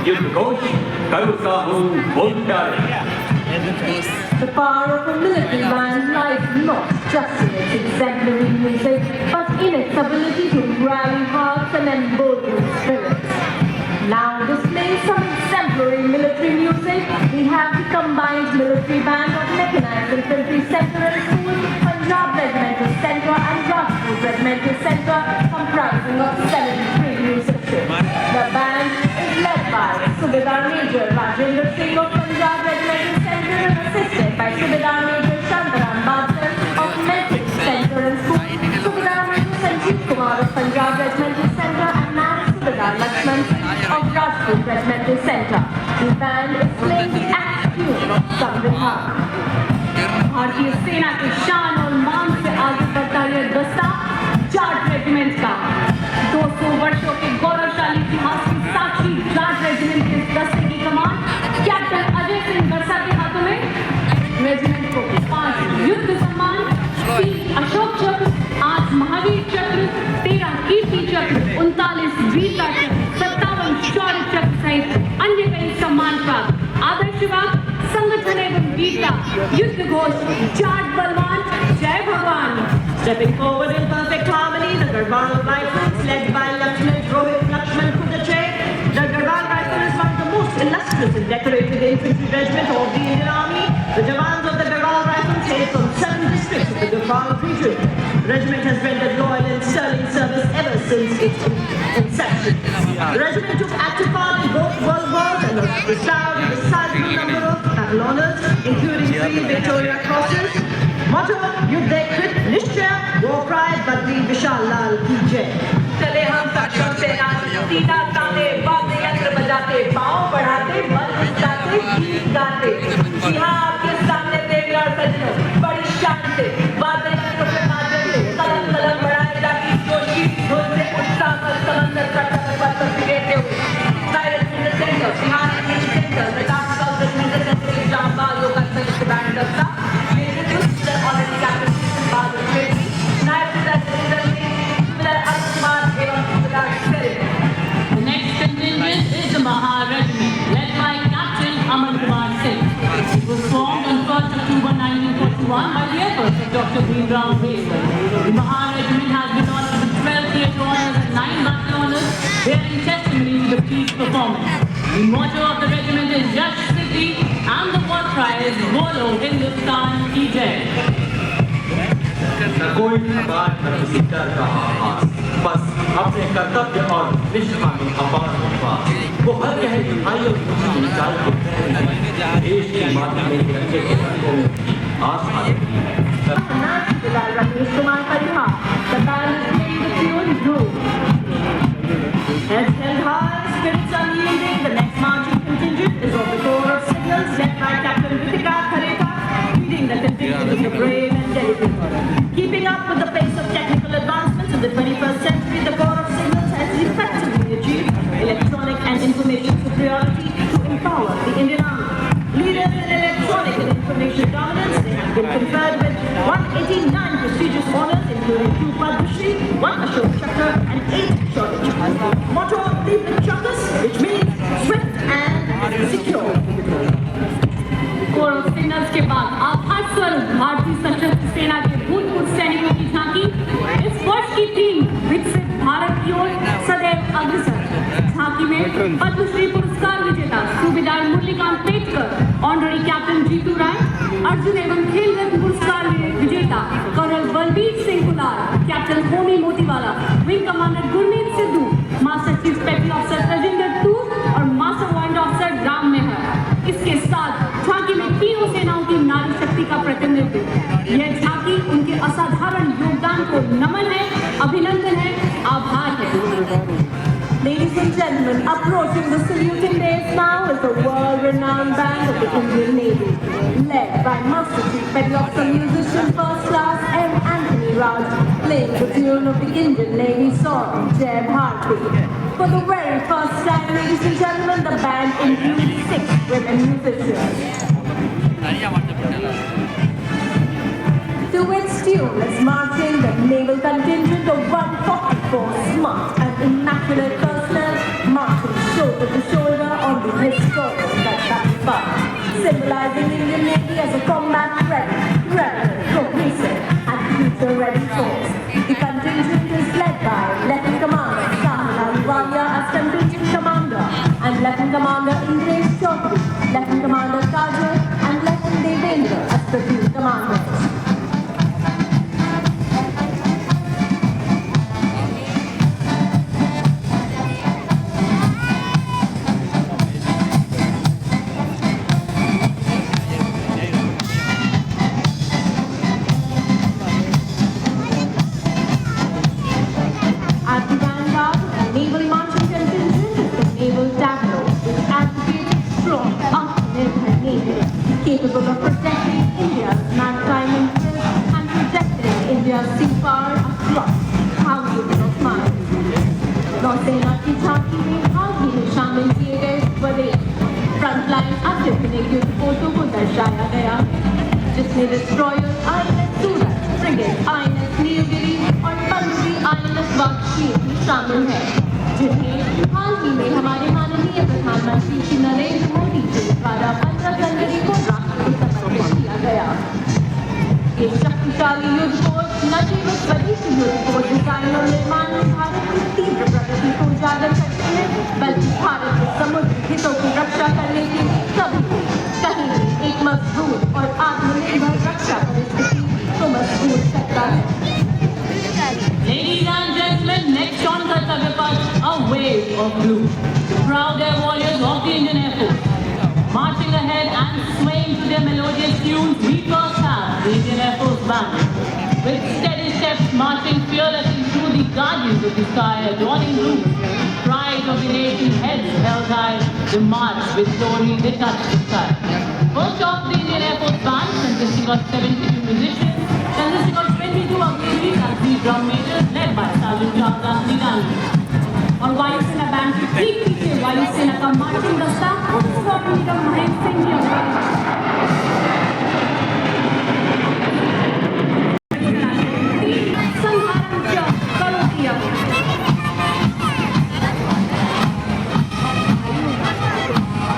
युद्ध घोष करो साहू बोल प्यारे। The power of a military man lies not just in its exemplary music, but in its ability to rally hearts and embolden spirits. Now displaying some exemplary military music, we have the combined military band of Mechanized Infantry Center and School, Punjab Regimental Center and Rajput Regimental Center, comprising of 73 musicians. The band is led by Subedar Major Rajendra Singh of Punjab Regimental Center and assisted by Subedar Major Shantaram Badkar of Metric Center and School, Subedar Major Sanjeev Kumar of Punjab Regimental Center and Matt Subedar Lakshman of Rajput Regimental Center. The band is playing the act tune of Samvidhan. भारतीय सेना की शान और मान से आगे बढ़ता यह दस्ता जाट रेजिमेंट का 200 वर्षों के गौरवशाली इतिहास की साक्षी जाट रेजिमेंट के इस दस्ते की कमान कैप्टन अजय सिंह बरसा के हाथों में। रेजिमेंट को 5 युद्ध सम्मान, 3 अशोक चक्र, 8 महावीर चक्र, 13 कीर्ति चक्र, 39 वीरता चक्र, 57 शौर्य चक्र सहित अन्य कई सम्मान प्राप्त। आदर्शवाद, संगठन एवं वीरता, युद्ध घोष, जाट बलवान, जय भगवान। Stepping forward in perfect harmony, the Garhwal Rifles, led by Lieutenant Rohit Lakshman Kudache. The Garhwal Rifle is one of the most illustrious and decorated infantry regiment of the Indian Army. The jawans of the Garhwal Rifles hail from 7 districts of the Garhwal region. The regiment has rendered loyal and sterling service ever since its inception. The regiment took active part in both World Wars and was bestowed with a sizable number of battle honours, including 3 Victoria Crosses. Motto, Yuddhe Krit Nishchaya, War Pride, Badri Vishal Lal ki Jai. चले हम सक्षम सेना सीधा ताने वाद्य यंत्र बजाते पाँव बढ़ाते बल जिताते गीत गाते। जी हाँ, आपके सामने देवी और सज्जनों बड़ी शान से वाद्य यंत्र के माध्यम से कलम कलम बढ़ाए जाती जोशी ढोल से उत्साह पर समंदर का टकराव पर बिखेरते हुए silent in the centre Bihar in the centre Pratap Kaushal in the centre Islamabad लोक संयुक्त बैंड दस्ता already captain Bahadur Shetty, Naib Subedar Subedar Kumar एवं Subedar Singh. The next contingent is the Maha Regiment, led by Captain Aman Kumar Singh. It was formed on 1st October 1941 by the efforts of Dr. Bhimrao Ambedkar. The Maha Regiment has been honored with 12 theatre honours and 9 battle honours, bearing testimony to the peace performance. The motto of the regiment is Yash Siddhi and the war cry is Bolo Hindustan Ki Jai. कोई समाज में किसी डर का आभास, बस अपने कर्तव्य और निष्ठा में अपार विश्वास वो हर कहे दिखाई और खुशी निकाल के देश की माता में रखे के रंगों में आस्था देती है। Ramesh Kumar Parihar, the band is playing the tune Groove. Heads held high, spirits unyielding, the next marching contingent is of the Corps of Signals, led by Captain Ritika Khareka, leading the contingent of the brave and delicate. Keeping up with the pace of technical advancements in the 21st century, the Corps of Signals has effectively achieved electronic and information superiority to empower the Indian Army. Leaders in electronic and information dominance, they have been conferred with 189 prestigious honours, including 2 Padma Shri, 1 Ashok Chakra, and 8 Shaurya Chakra. Motto, leave the chuckus, which means swift and secure. Core of signals के बाद आभार स्वरूप भारतीय सशस्त्र सेना के भूतपूर्व सैनिकों की झांकी। इस वर्ष की थीम विकसित भारत की ओर सदैव अग्रसर। झांकी में पद्मश्री पुरस्कार विजेता सूबेदार मुरलीकांत पेटकर, ऑनररी कैप्टन जीतू राय, अर्जुन एवं खेल रत्न पुरस्कार विजेता colonel Balbir Singh Kular, captain Homi Motiwala, wing commander Gurmeet Sidhu, master chief special officer Tajinder Toor और मास्टर वाइंड ऑफिसर राम मेहर। इसके साथ झांकी में तीनों सेनाओं की नारी शक्ति का प्रतिनिधित्व। यह झांकी उनके असाधारण योगदान को नमन है, अभिनंदन है, आभार है। Ladies and gentlemen, approaching the saluting dais now is the world-renowned band of the Indian Navy, led by Master Chief Petty Officer Musician First Class M. Anthony Raj, playing the tune of the Indian Navy song, Jai Bharati. For the very first time, ladies and gentlemen, the band includes 6 women musicians. To its tune is marching the naval contingent of 144 smart and immaculate personnel, marching shoulder to shoulder on the historic that far, symbolizing Indian Navy as a combat-ready, relevant, cohesive, and future-ready force. The contingent is led by Lieutenant Commander Sahil Ahluwalia as contingent commander, and Lieutenant Commander Indresh Chaudhary, Lieutenant Commander Kajal, and Lieutenant Devendra as platoon commanders. At the vanguard of the naval marching contingent is the naval tableau, which advocates a strong, Atmanirbhar navy, capable of protecting India's maritime interests and projecting India's sea power across thousands of miles. नौसेना की झांकी में हाल ही में शामिल किए गए बड़े frontline अत्याधुनिक युद्ध पोतों को दर्शाया गया है, जिसमें डिस्ट्रॉयर INS सूरत, फ्रिगेट INS नीलगिरी और पनडुब्बी INS वाक्षी भी शामिल है, जिन्हें हाल ही में हमारे माननीय प्रधानमंत्री श्री नरेंद्र मोदी जी द्वारा 15 जनवरी को राष्ट्र को समर्पित किया गया। ये शक्तिशाली युद्ध पोत न केवल स्वदेशी युद्ध पोत डिजाइन और निर्माण में भारत की तीव्र प्रगति को उजागर करते हैं, बल्कि भारत के समुद्र हितों की रक्षा करने के लिए कभी भी कहीं भी एक मजबूत और आत्मनिर्भर रक्षा परिस्थिति को मजबूत करता है। Ladies and gentlemen, next on Kartavya Path, a wave of blue. The proud air warriors of the Indian Air Force. Marching ahead and swaying to their melodious tunes, we first have the Indian Air Force Band. With steady steps marching fearlessly through the guardians of the sky, adorning blue. Pride of the nation, heads held high, they march with glory, they touch the sky. First off, the Indian Air Force Band, consisting of 72 musicians, consisting of 22 auxiliaries and 3 drum majors, led by Sergeant Javdas Nidani. और वायुसेना band के ठीक पीछे वायुसेना का marching दस्ता स्वामी निगम महेंद्र सिंह जी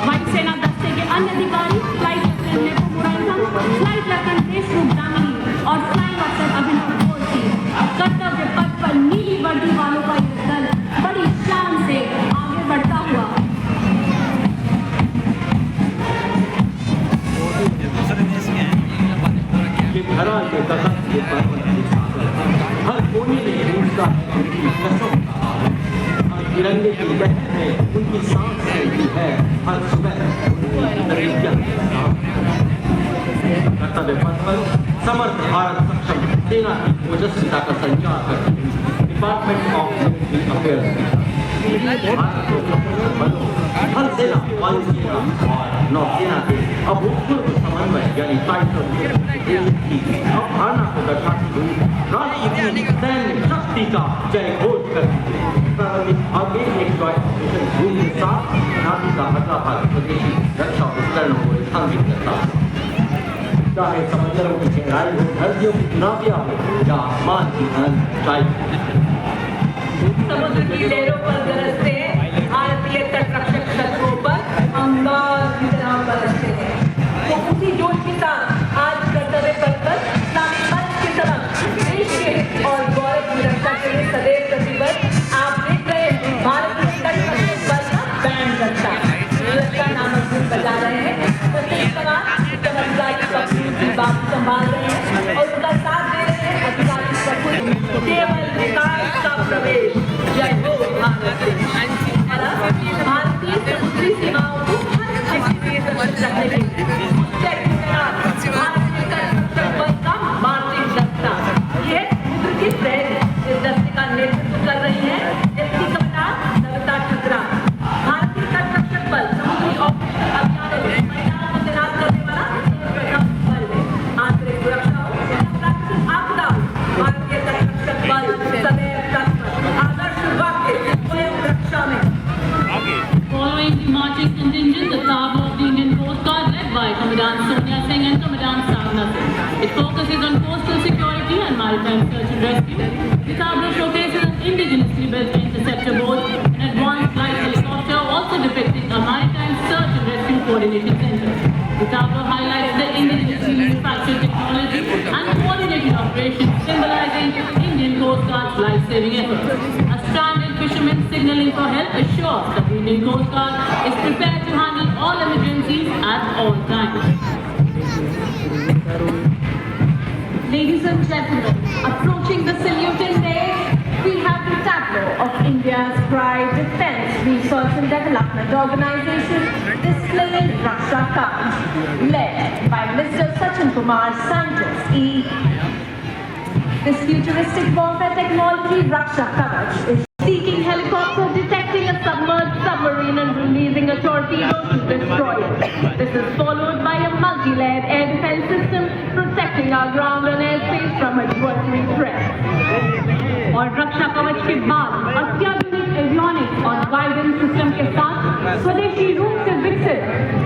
वायुसेना दस्ते के अन्य अधिकारी flight lieutenant Murarka, flight lieutenant Deshroop Damini और फ्लाइंग अफसर अभिनव कोर्सी कर्तव्य पथ पर नीली वर्दी वालों का ये दल बड़ी शान से आगे बढ़ता हुआ ये धरा ये कदम ये पर्वत ये सागर, हर कोने में गूंजता है उनकी कसम का आवाज। हर तिरंगे की लहर में उनकी सांस चलती है, हर सुबह उनकी नजरिया के साथ। कर्तव्य पथ पर समर्थ भारत सक्षम सेना की ओजस्विता का संचार करती है department of military affairs Bharat के सशस्त्र बलों, हर सेना, वायुसेना और नौसेना के अभूतपूर्व समन्वय यानी अवधारणा को दर्शाती हुई राष्ट्र की सैन्य शक्ति का जय घोष करती है। प्रारंभिक आगे एक जॉइंट ऑपरेशन ग्रुप के साथ नाभी का अगला भाग स्वदेशी रक्षा उपकरणों को रेखांकित करता है। चाहे समंदरों की गहराई हो, नदियों की चुनौतियां हो या आसमान की अनंत समुद्र की लहरों पर गरजते हैं, भारतीय तटरक्षक शत्रुओं पर अंगार की तरह बरसते हैं। तो उसी जोश के साथ आज कर्तव्य पथ पर इस्लामी पंथ की तरफ देश के हित और गौरव की रक्षा के लिए सदैव प्रतिबद्ध आप देख रहे हैं भारतीय तटरक्षक बल का बैंड रक्षा रक्षा नामक धुन बजा रहे हैं। तो इस तरह अधिकारी पक्षी की बात संभाल रहे हैं और उनका साथ दे रहे हैं अधिकारी पक्षी केवल विकास का प्रवेश। जय हो भारत देश। भारतीय समुद्री सीमाओं को हर किसी के सुरक्षित रखने के लिए भारतीय तटरक्षक बल का मार्चिंग दस्ता ये समुद्र की पहल इस दस्ते का नेतृत्व कर रही है इसकी कप्तान नमिता ठकरा। भारतीय तटरक्षक बल समुद्री ऑपरेशन अभियान में महिलाओं को तैनात करने वाला प्रथम बल है। आंतरिक सुरक्षा हो या प्राकृतिक आपदा हो, भारतीय तटरक्षक बल सदैव तत्पर आदर्श वाक्य स्वयं रक्षा में। Following the marching contingent, the tableau of the Indian Coast Guard led by Commandant Sonia Singh and Commandant Savna Singh. It focuses on coastal security and maritime search and rescue. The tableau showcases an indigenously built interceptor boat, an advanced light helicopter, also depicting a maritime search Coordination Center. The tableau highlights the indigenously manufactured technology and coordinated operations symbolizing Indian Coast Guard's life-saving efforts. A stranded fisherman signaling for help assures that the Indian Coast Guard is prepared to handle all emergencies at all times. Ladies and gentlemen, approaching the saluting day, we have the tableau of India's pride Defence Research and Development Organization displaying Raksha Kavach, led by Mr. Sachin Kumar, scientist E. This futuristic warfare technology, Raksha Kavach, is seeking helicopter, detecting a submerged submarine and releasing a torpedo to destroy it. This is followed by a multi-layered air defense system protecting our ground and airspace from adversary threats. और रक्षा कवच के बाद अत्याधुनिक avionics और guidance system के साथ स्वदेशी रूप से विकसित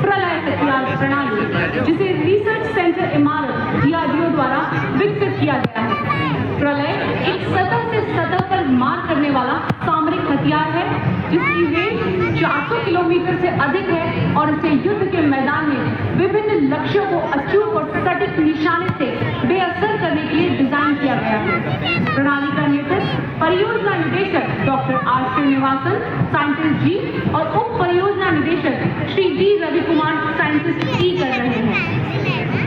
प्रलय हथियार प्रणाली, जिसे रिसर्च सेंटर इमारत DRDO द्वारा विकसित किया गया है। प्रलय एक सतह से सतह पर मार करने वाला सामरिक हथियार है, जिसकी रेंज 400 किलोमीटर से अधिक है और इसे युद्ध के मैदान में विभिन्न लक्ष्यों को अचूक और सटीक निशाने से बेअसर करने के लिए डिजाइन किया गया है। प्रणाली का नेतृत्व परियोजना निदेशक doctor R Srinivasan, scientist G, और उप परियोजना निदेशक Shri D Ravi Kumar, scientist E कर रहे हैं।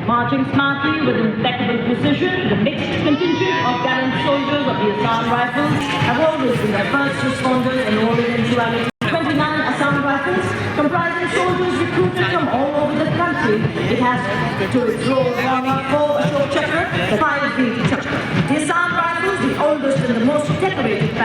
Marching smartly with impeccable precision, the mixed contingent of gallant soldiers of the Assam Rifles have always been the first responders enrolled into our 29 Assam Rifles, comprising soldiers recruited from all over the country. It has to its roll runner 4 Ashok Chakra, the 5 beat